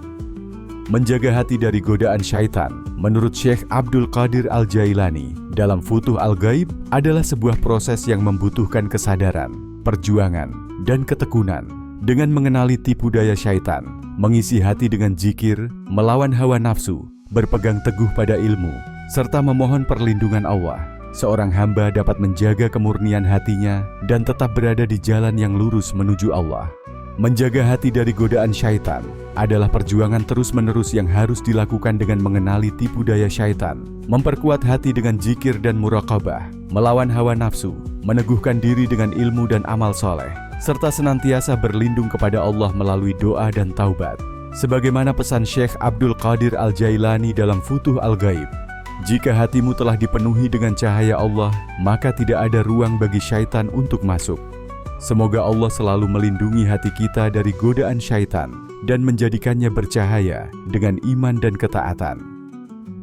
Menjaga hati dari godaan syaitan, menurut Syekh Abdul Qadir Al-Jailani, dalam Futuh Al-Ghaib adalah sebuah proses yang membutuhkan kesadaran, perjuangan, dan ketekunan. Dengan mengenali tipu daya syaitan, mengisi hati dengan zikir, melawan hawa nafsu, berpegang teguh pada ilmu, serta memohon perlindungan Allah, seorang hamba dapat menjaga kemurnian hatinya dan tetap berada di jalan yang lurus menuju Allah. Menjaga hati dari godaan syaitan adalah perjuangan terus-menerus yang harus dilakukan dengan mengenali tipu daya syaitan, memperkuat hati dengan zikir dan muraqabah, melawan hawa nafsu, meneguhkan diri dengan ilmu dan amal soleh, serta senantiasa berlindung kepada Allah melalui doa dan taubat. Sebagaimana pesan Syekh Abdul Qadir Al-Jailani dalam Futuh Al-Ghaib, jika hatimu telah dipenuhi dengan cahaya Allah, maka tidak ada ruang bagi syaitan untuk masuk. Semoga Allah selalu melindungi hati kita dari godaan syaitan dan menjadikannya bercahaya dengan iman dan ketaatan.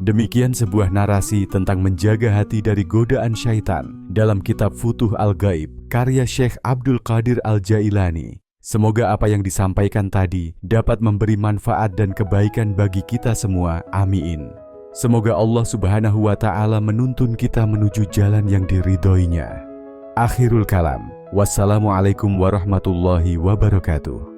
Demikian sebuah narasi tentang menjaga hati dari godaan syaitan dalam kitab Futuh Al-Ghaib karya Syekh Abdul Qadir Al-Jailani. Semoga apa yang disampaikan tadi dapat memberi manfaat dan kebaikan bagi kita semua. Amin. Semoga Allah Subhanahu wa Ta'ala menuntun kita menuju jalan yang diridhoinya. Akhirul kalam. Wassalamualaikum warahmatullahi wabarakatuh.